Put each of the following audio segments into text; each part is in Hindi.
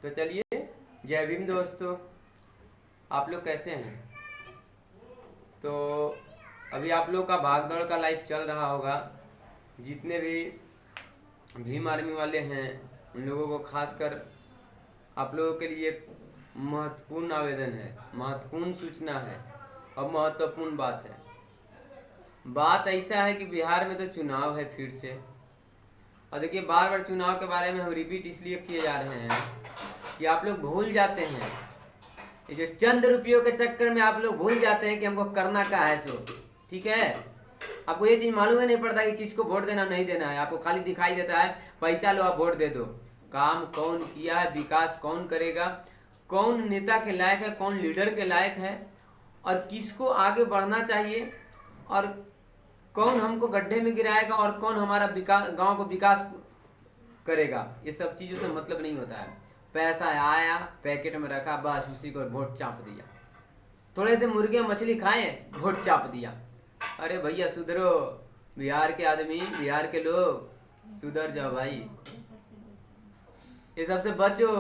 तो चलिए, जय भीम दोस्तों। आप लोग कैसे हैं? तो अभी आप लोग का भाग दौड़ का लाइफ चल रहा होगा। जितने भी भीम आर्मी वाले हैं उन लोगों को खासकर आप लोगों के लिए एक महत्वपूर्ण आवेदन है, महत्वपूर्ण सूचना है और महत्वपूर्ण बात है। बात ऐसा है कि बिहार में तो चुनाव है फिर से। और देखिए, बार बार चुनाव के बारे में हम रिपीट इसलिए किए जा रहे हैं कि आप लोग भूल जाते हैं, ये जो चंद रुपयों के चक्कर में आप लोग भूल जाते हैं कि हमको करना क्या है। सो ठीक है, आपको ये चीज़ मालूम ही नहीं पड़ता कि किसको वोट देना नहीं देना है। आपको खाली दिखाई देता है पैसा लो आप वोट दे दो। काम कौन किया है, विकास कौन करेगा, कौन नेता के लायक है, कौन लीडर के लायक है और किसको आगे बढ़ना चाहिए और कौन हमको गड्ढे में गिराएगा और कौन हमारा विकास, गांव को विकास करेगा, ये सब चीज़ों से मतलब नहीं होता है। पैसा आया पैकेट में रखा, बस उसी को वोट चाप दिया। थोड़े से मुर्गे मछली खाए, वोट चाप दिया। अरे भैया सुधरो, बिहार के आदमी, बिहार के लोग सुधर जाओ भाई, ये सबसे बचो।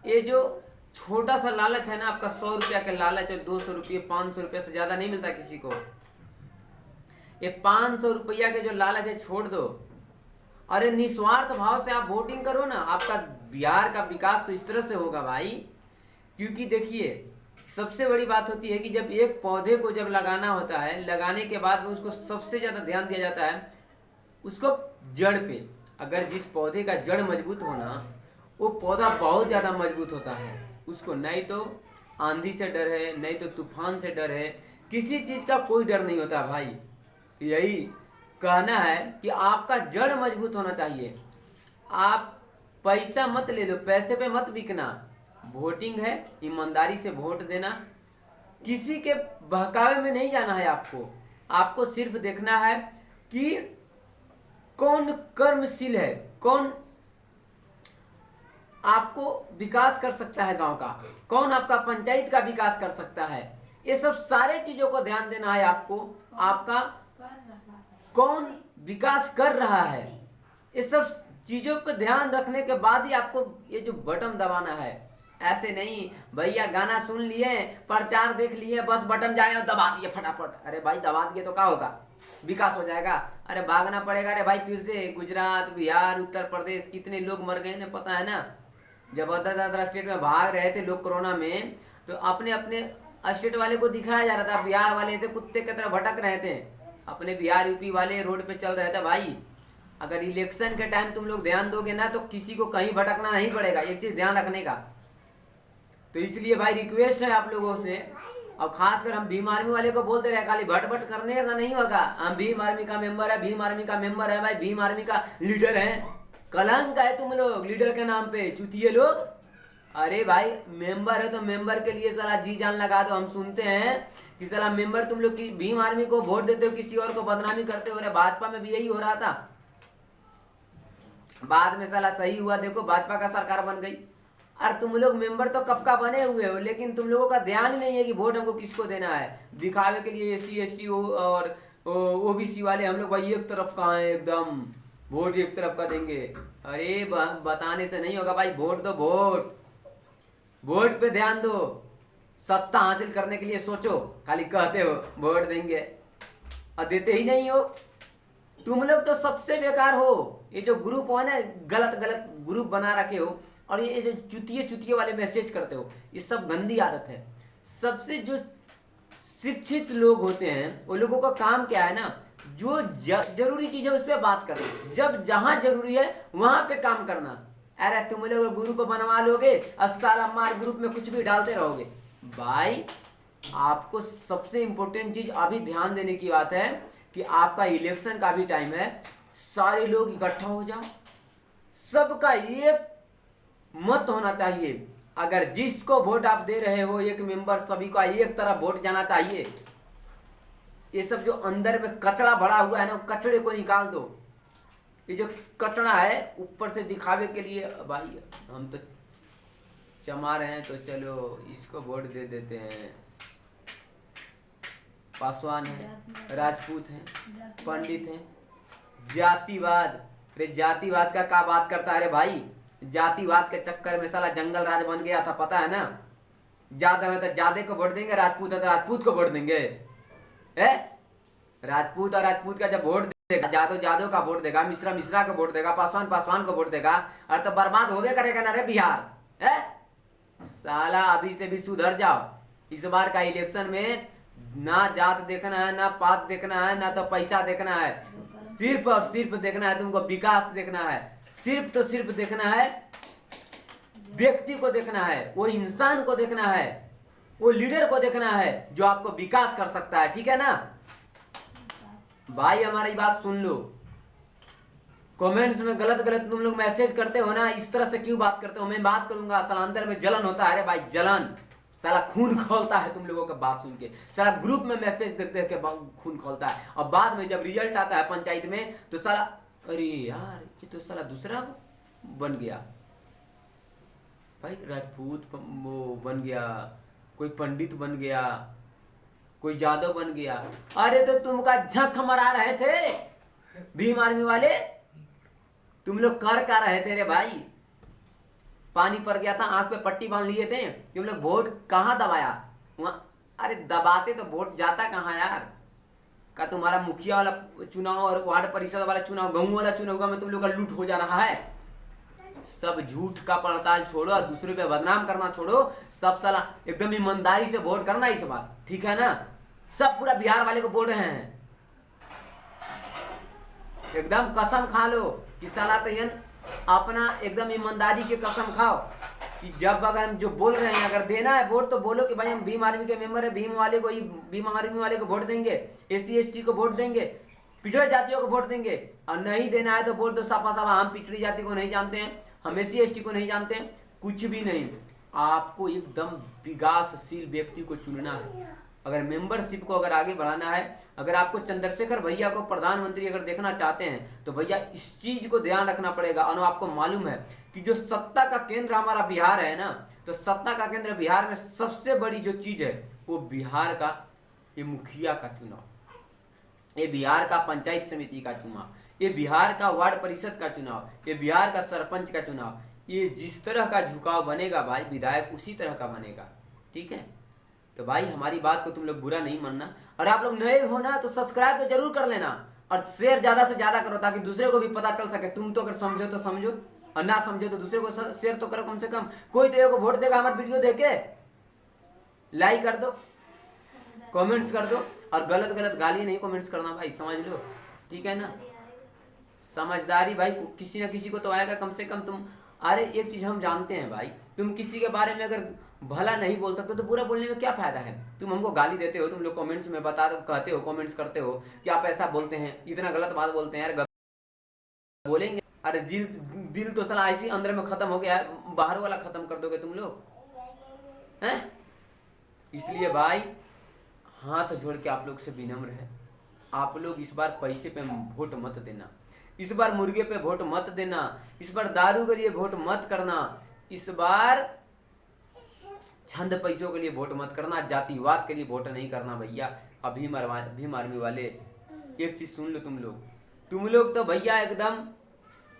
ये जो छोटा सा लालच है ना आपका, 100 रुपया का लालच है, 200 रुपये 500 रुपये से ज़्यादा नहीं मिलता किसी को। ये 500 रुपया के जो लालच है छोड़ दो। अरे निस्वार्थ भाव से आप वोटिंग करो ना, आपका बिहार का विकास तो इस तरह से होगा भाई। क्योंकि देखिए, सबसे बड़ी बात होती है कि जब एक पौधे को जब लगाना होता है, लगाने के बाद में उसको सबसे ज़्यादा ध्यान दिया जाता है उसको जड़ पे। अगर जिस पौधे का जड़ मजबूत होना, वो पौधा बहुत ज़्यादा मजबूत होता है। उसको नहीं तो आंधी से डर है, नहीं तो तूफान से डर है, किसी चीज़ का कोई डर नहीं होता भाई। यही कहना है कि आपका जड़ मजबूत होना चाहिए। आप पैसा मत ले लो, पैसे पे मत बिकना। वोटिंग है, ईमानदारी से वोट देना, किसी के बहकावे में नहीं जाना है। आपको सिर्फ देखना है कि कौन कर्मशील है, कौन आपको विकास कर सकता है गांव का, कौन आपका पंचायत का विकास कर सकता है। ये सब सारे चीजों को ध्यान देना है आपको। आपका कौन विकास कर रहा है, ये सब चीजों पर ध्यान रखने के बाद ही आपको ये जो बटन दबाना है। ऐसे नहीं भैया, गाना सुन लिए, प्रचार देख लिए, बस बटन जाए और दबा दिए फटाफट। अरे भाई दबा दिए तो क्या होगा, विकास हो जाएगा? अरे भागना पड़ेगा। अरे भाई फिर से गुजरात, बिहार, उत्तर प्रदेश कितने लोग मर गए ना, पता है ना। जब अदर अदर स्टेट में भाग रहे थे लोग कोरोना में, तो अपने अपने स्टेट वाले को दिखाया जा रहा था, बिहार वाले ऐसे कुत्ते की तरह भटक रहे थे, अपने बिहार यूपी वाले रोड पे चल रहे थे। भाई अगर इलेक्शन के टाइम तुम लोग ध्यान दोगे ना तो किसी को कहीं भटकना नहीं पड़ेगा, एक चीज ध्यान रखने का। तो इसलिए भाई रिक्वेस्ट है आप लोगों से, और खासकर हम भीम आर्मी वाले को बोलते रहे, खाली भट भट करने का नहीं होगा। हम भीम आर्मी का मेंबर है, भीम आर्मी का मेंबर है भाई, भीम आर्मी का लीडर है। कलंक है तुम लोग लीडर के नाम पे, चुतिए लोग। अरे भाई मेंबर है तो मेंबर के लिए साला जी जान लगा दो। हम सुनते हैं कि साला मेंबर तुम लोग की भीम आर्मी को वोट देते हो, किसी और को बदनामी करते हो। अरे भाजपा में भी यही हो रहा था, बाद में साला सही हुआ, देखो भाजपा का सरकार बन गई। और तुम लोग मेंबर तो कब का बने हुए हो, लेकिन तुम लोगों का ध्यान ही नहीं है कि वोट हमको किसको देना है। दिखावे के लिए SC ST और OBC वाले हम लोग भाई एक तरफ का है, एकदम वोट एक तरफ का देंगे। अरे बताने से नहीं होगा भाई, वोट दो, वोट पे ध्यान दो। सत्ता हासिल करने के लिए सोचो, खाली कहते हो वोट देंगे और देते ही नहीं हो। तुम लोग तो सबसे बेकार हो। ये जो ग्रुप हो ना, गलत गलत ग्रुप बना रखे हो, और ये जो चुतिये वाले मैसेज करते हो, ये सब गंदी आदत है। सबसे जो शिक्षित लोग होते हैं वो लोगों का काम क्या है ना, जो जरूरी चीज है उस पर बात करना, जब जहां जरूरी है वहां पे काम करना। अरे तुम लोग ग्रुप बनवा लोगे और साला मार ग्रुप में कुछ भी डालते रहोगे। भाई आपको सबसे इंपॉर्टेंट चीज अभी ध्यान देने की बात है कि आपका इलेक्शन का भी टाइम है। सारे लोग इकट्ठा हो जाओ, सबका एक मत होना चाहिए। अगर जिसको वोट आप दे रहे हो एक मेंबर, सभी का एक तरफ वोट जाना चाहिए। ये सब जो अंदर में कचरा भरा हुआ है ना, कचड़े को निकाल दो। ये जो कचरा है ऊपर से दिखावे के लिए, भाई हम तो चमा रहे हैं तो चलो इसको वोट दे देते हैं। पासवान है, राजपूत हैं, पंडित हैं, जातिवाद। अरे जातिवाद का क्या बात करता है रे भाई? जातिवाद के चक्कर में साला जंगल राज बन गया था, पता है ना। जादव है तो जादे को वोट देंगे, राजपूत है तो राजपूत को वोट देंगे। है राजपूत और राजपूत का जब वोट देगा, जादव जादव का वोट देगा, मिश्रा मिश्रा का वोट देगा, पासवान पासवान को वोट देगा, और तो बर्बाद होवे करेगा ना रे बिहार। है साला अभी से भी सुधर जाओ। इस बार का इलेक्शन में ना जात देखना है, ना पात देखना है, ना तो पैसा देखना है, सिर्फ और सिर्फ देखना है तुमको विकास देखना है। सिर्फ तो सिर्फ देखना है व्यक्ति को देखना है, वो इंसान को देखना है, वो लीडर को देखना है जो आपको विकास कर सकता है। ठीक है ना भाई, हमारी बात सुन लो। कमेंट्स में गलत गलत तुम लोग मैसेज करते हो ना, इस तरह से क्यों बात करते हो। मैं बात करूंगा, साला अंदर में जलन होता है। अरे भाई जलन, साला खून खोलता है तुम लोगों का बात सुन के। साला ग्रुप में मैसेज देख देख के खून खोलता है, और बाद में जब रिजल्ट आता है पंचायत में तो साला अरे यार ये तो साला दूसरा बन गया भाई, राजपूत वो बन गया, कोई पंडित बन गया, कोई जादव बन गया। अरे तो तुम का झक मरा रहे थे भीम आर्मी वाले, तुम लोग कर क्या रहे थे रे भाई। पानी पड़ गया था, आंख पे पट्टी बांध लिए थे तुम लोग, वोट कहाँ दबाया वहां। अरे दबाते तो वोट जाता कहाँ यार। का तुम्हारा मुखिया वाला चुनाव और वार्ड परिषद वाला चुनाव, गाँव वाला चुनाव में तुम लोग का लूट हो जा रहा है। सब झूठ का पड़ताल छोड़ो और दूसरे पे बदनाम करना छोड़ो। सब साला एकदम ईमानदारी से वोट करना इस बार, ठीक है ना। सब पूरा बिहार वाले को बोल रहे हैं, एकदम कसम खा लो कि साला तयन अपना एकदम ईमानदारी के कसम खाओ कि जब अगर हम जो बोल रहे हैं अगर देना है वोट तो बोलो कि भाई हम भीम आर्मी के मेंबर है, भीम वाले को ही, भीम आर्मी वाले को वोट देंगे, SC ST को वोट देंगे, पिछड़े जातियों को वोट देंगे। और नहीं देना है तो बोल दो साफा साफा हम पिछड़ी जाति को नहीं जानते हैं, हम SC ST को नहीं जानते हैं, कुछ भी नहीं। आपको एकदम विकासशील व्यक्ति को चुनना है। अगर मेंबरशिप को अगर आगे बढ़ाना है, अगर आपको चंद्रशेखर भैया को प्रधानमंत्री अगर देखना चाहते हैं तो भैया इस चीज को ध्यान रखना पड़ेगा। और आपको मालूम है कि जो सत्ता का केंद्र हमारा बिहार है ना, तो सत्ता का केंद्र बिहार में सबसे बड़ी जो चीज है वो बिहार का ये मुखिया का चुनाव, ये बिहार का पंचायत समिति का चुनाव, ये बिहार का वार्ड परिषद का चुनाव, ये बिहार का सरपंच का चुनाव। ये जिस तरह का झुकाव बनेगा भाई विधायक उसी तरह का बनेगा। ठीक है, तो भाई हमारी बात को तुम लोग बुरा नहीं मानना। और आप लोग नए हो ना तो सब्सक्राइब तो जरूर कर लेना, और शेयर ज्यादा से ज्यादा करो ताकि दूसरे को भी पता चल सके। तुम तो अगर समझो तो समझो, और ना समझो तो दूसरे को शेयर तो करो कम से कम। कोई तो एक को वोट देगा हमारे वीडियो देख के, लाइक कर दो, कमेंट्स कर दो, और गलत गलत गाली नहीं कमेंट्स करना भाई, समझ लो। ठीक है ना, समझदारी भाई किसी ना किसी को तो आएगा कम से कम। तुम अरे एक चीज हम जानते हैं भाई, तुम किसी के बारे में अगर भला नहीं बोल सकते तो बुरा बोलने में क्या फायदा है। तुम हमको गाली देते हो, तुम लोग कमेंट्स में बता कहते हो, कमेंट्स करते हो कि आप ऐसा बोलते हैं, इतना गलत बात बोलते हैं यार, बोलेंगे। अरे दिल तो साला ऐसी अंदर में खत्म हो गया है, बाहर वाला खत्म कर दोगे तुम लोग हैं। इसलिए भाई हाथ जोड़ के आप लोग से विनम्र है, आप लोग इस बार पैसे पे वोट मत देना, इस बार मुर्गे पे वोट मत देना, इस बार दारू के लिए वोट मत करना, इस बार छंद पैसों के लिए वोट मत करना, जातिवाद के लिए वोट नहीं करना भैया। अभी भीम आर्मी वाले एक चीज सुन लो, तुम लोग तो भैया एकदम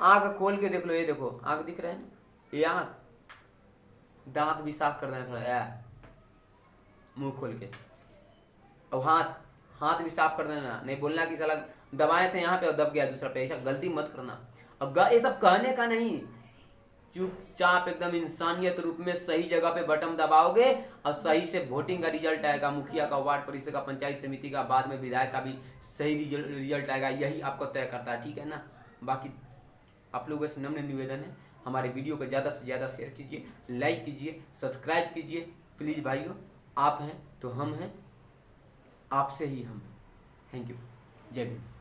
आंख खोल के देख लो। ये देखो आंख दिख रहा है ना, ये आंख, दांत भी साफ कर देना थोड़ा, मुंह खोल के, और हाथ भी साफ कर देना। नहीं बोलना कि साला दबाए थे यहाँ पे और दब गया दूसरा पे, ऐसा गलती मत करना। अब ये सब कहने का नहीं, चुपचाप एकदम इंसानियत रूप में सही जगह पे बटन दबाओगे और सही से वोटिंग का रिजल्ट आएगा, मुखिया का, वार्ड परिषद का, पंचायत समिति का, बाद में विधायक का भी सही रिजल्ट आएगा। यही आपको तय करता है। ठीक है ना, बाकी आप लोगों से नम्र निवेदन है, हमारे वीडियो को ज़्यादा से ज़्यादा शेयर कीजिए, लाइक कीजिए, सब्सक्राइब कीजिए प्लीज़ भाइयों। आप हैं तो हम हैं, आपसे ही हम। थैंक यू, जय भीम।